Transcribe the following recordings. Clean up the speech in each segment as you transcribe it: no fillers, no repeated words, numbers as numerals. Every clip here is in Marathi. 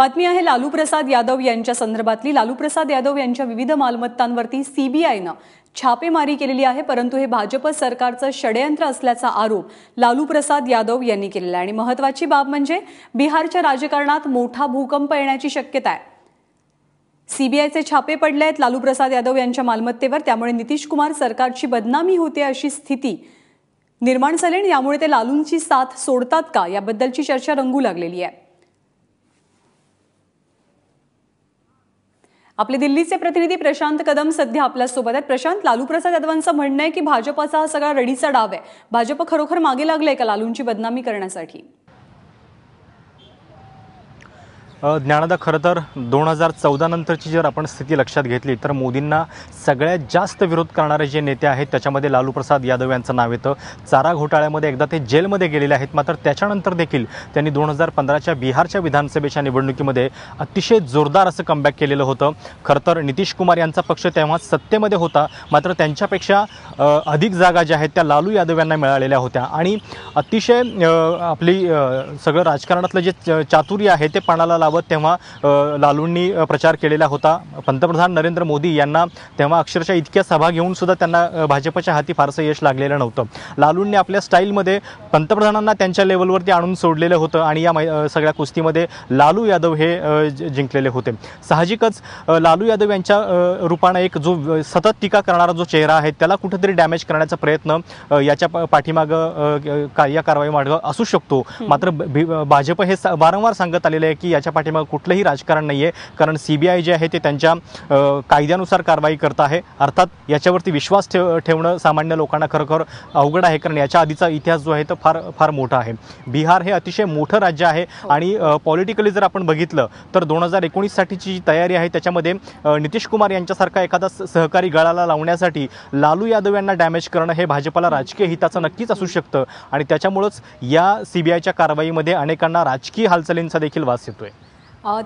बातमी आहे लालू प्रसाद यादव यांच्या संदर्भातली। लालू प्रसाद यादव यांच्या विविध मालमत्तांवरती सीबीआयनं छापेमारी केलेली आहे, परंतु हे भाजप सरकारचं षडयंत्र असल्याचा आरोप लालू प्रसाद यादव यांनी केलेला आहे। आणि महत्त्वाची बाब म्हणजे बिहारच्या राजकारणात मोठा भूकंप येण्याची शक्यता आहे। सीबीआयचे छापे पडले आहेत लालू प्रसाद यादव यांच्या मालमत्तेवर, त्यामुळे नितीश कुमार सरकारची बदनामी होते अशी स्थिती निर्माण झाली आणि यामुळे ते लालूंची साथ सोडतात का याबद्दलची चर्चा रंगू लागलेली आहे। आपले दिल्लीचे प्रतिनिधी प्रशांत कदम सध्या आपल्या सोबत आहेत। प्रशांत, लालू प्रसाद यादवांचं म्हणणं आहे की भाजपचा हा सगळा रडीचा डाव आहे। भाजप खरोखर मागे लागले का लालूंची बदनामी करण्यासाठी? ज्ञानदा, खरं तर 2014 नंतरची जर आपण स्थिती लक्षात घेतली तर मोदींना सगळ्यात जास्त विरोध करणारे जे नेते आहेत त्याच्यामध्ये लालू प्रसाद यादव यांचं नाव येतं। चारा घोटाळ्यामध्ये एकदा ते जेलमध्ये गेलेले आहेत, मात्र त्याच्यानंतर देखील त्यांनी 2015च्या बिहारच्या विधानसभेच्या निवडणुकीमध्ये अतिशय जोरदार असं कमबॅक केलेलं होतं। खरं तर नितीश कुमार यांचा पक्ष तेव्हा सत्तेमध्ये होता, मात्र त्यांच्यापेक्षा अधिक जागा ज्या आहेत त्या लालू यादव यांना मिळालेल्या होत्या आणि अतिशय आपली सगळं राजकारणातलं जे चातुर्य आहे ते पणाला तेव्हा लालूंनी प्रचार केलेला होता। पंतप्रधान नरेंद्र मोदी यांना तेव्हा अक्षरशः इतक्या सभा घेऊन सुद्धा त्यांना भाजपच्या हाती फारसं यश लागलेलं नव्हतं। लालूंनी आपल्या स्टाईलमध्ये पंतप्रधानांना त्यांच्या लेवलवरती आणून सोडलेलं होतं आणि या सगळ्या कुस्तीमध्ये लालू यादव हे जिंकलेले होते। साहजिकच लालू यादव यांच्या रूपानं एक जो सतत टीका करणारा जो चेहरा आहे त्याला कुठेतरी डॅमेज करण्याचा प्रयत्न याच्या पाठीमागं या कारवाईमार्ग असू शकतो। मात्र भाजप हे वारंवार सांगत आलेले आहे की याच्या पाठीमागे कुठलंही राजकारण नाहीये, कारण सीबीआय जे आहे ते त्यांच्या कायद्यानुसार कारवाई करत आहे। अर्थात याच्यावरती विश्वास ठेवणं सामान्य लोकांना खरोखर अवघड आहे, कारण याच्या आधीचा इतिहास जो आहे तो फार फार मोठा आहे। बिहार हे अतिशय मोठं राज्य आहे आणि पॉलिटिकली जर आपण बघितलं तर 2019 साठीची जी तयारी आहे त्याच्यामध्ये नितीश कुमार यांच्यासारखा एखादा सहकारी गळाला लावण्यासाठी लालू यादव यांना डॅमेज करणं हे भाजपला राजकीय हिताचं नक्कीच असू शकतं आणि त्याच्यामुळेच या सीबीआयच्या कारवाईमध्ये अनेकांना राजकीय हालचालींचा देखील वास येतोय।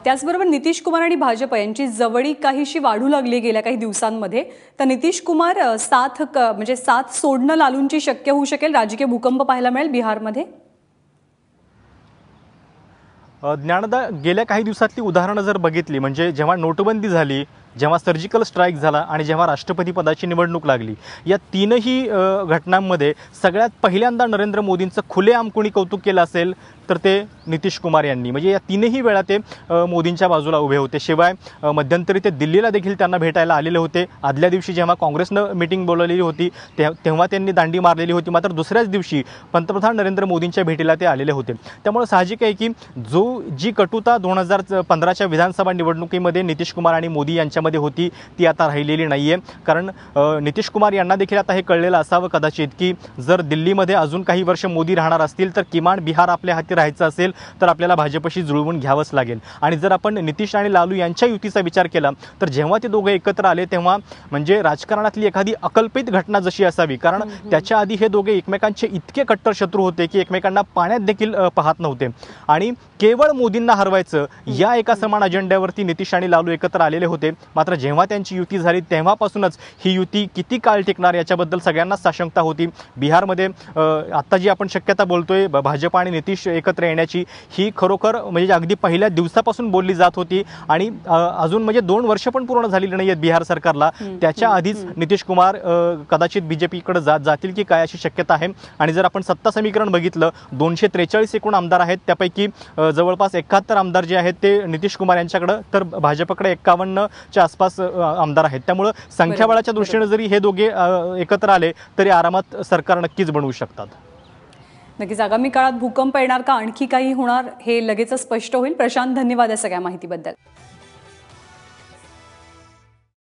त्याचबरोबर नितीश कुमार आणि भाजप यांची जवळीक काहीशी वाढू लागली गेल्या काही दिवसांमध्ये, तर नितीश कुमार साथ सोडणं लालूंची शक्य होऊ शकेल, राजकीय भूकंप पाहायला मिळेल बिहारमध्ये? ज्ञानदा, गेल्या काही दिवसातली उदाहरणं जर बघितली म्हणजे जेव्हा नोटबंदी झाली, जेव्हा सर्जिकल स्ट्राईक झाला आणि जेव्हा राष्ट्रपती पदाची निवडणूक लागली, या तीनही घटनांमध्ये सगळ्यात पहिल्यांदा नरेंद्र मोदींचं खुलेआम कोणी कौतुक केलं असेल तर ते नितीश कुमार यांनी। म्हणजे या तीनही वेळा ते मोदींच्या बाजूला उभे होते। शिवाय मध्यंतरी ते दिल्लीला देखील त्यांना भेटायला आलेले होते। आदल्या दिवशी जेव्हा काँग्रेसनं मीटिंग बोलवलेली होती तेव्हा त्यांनी दांडी मारलेली होती, मात्र दुसऱ्याच दिवशी पंतप्रधान नरेंद्र मोदींच्या भेटीला ते आलेले होते। त्यामुळे साहजिक आहे की जी कटुता 2015च्या विधानसभा निवडणुकीमध्ये नितीश कुमार आणि मोदी यांच्यामध्ये होती ती आता राहिलेली नाहीये, कारण नितीश कुमार यांना देखील आता हे कळलेलं असावं कदाचित की जर दिल्लीमध्ये अजून काही वर्ष मोदी राहणार असतील तर किमान बिहार आपल्या हाती राहायचं असेल तर आपल्याला भाजपशी जुळवून घ्यावंच लागेल। आणि जर आपण नितीश आणि लालू यांच्या युतीचा विचार केला तर जेव्हा ते दोघे एकत्र आले तेव्हा म्हणजे राजकारणातली एखादी अकल्पित घटना जशी असावी, कारण त्याच्या आधी हे दोघे एकमेकांचे इतके कट्टर शत्रू होते की एकमेकांना पाण्यात देखील पाहत नव्हते आणि केवळ मोदींना हरवायचं या एका समान अजेंड्यावरती नितीश आणि लालू एकत्र आलेले होते। मात्र जेव्हा त्यांची युती झाली तेव्हापासूनच ही युती किती काळ टिकणार याच्याबद्दल सगळ्यांनाच साशंकता होती। बिहारमध्ये आता जी आपण शक्यता बोलतोय भाजप आणि नितीश एकत्र येण्याची, ही खरोखर म्हणजे अगदी पहिल्या दिवसापासून बोलली जात होती आणि अजून म्हणजे 2 वर्ष पण पूर्ण झालेली नाही आहेत बिहार सरकारला, त्याच्या आधीच नितीश कुमार कदाचित बीजेपीकडे जातील की काय अशी शक्यता आहे। आणि जर आपण सत्ता समीकरण बघितलं 243 एकूण आमदार आहेत, त्यापैकी जवळपास 71 आमदार जे आहेत ते नितीश कुमार यांच्याकडे तर भाजपकडे 51च्या आसपास आमदार आहेत। त्यामुळे संख्याबळाच्या दृष्टीने जरी हे दोघे एकत्र आले तरी आरामात सरकार नक्कीच बनवू शकतात। नक्कीच आगामी काळात भूकंप येणार का आणखी काही होणार हे लगेच स्पष्ट होईल। प्रशांत, धन्यवाद या सगळ्या माहितीबद्दल।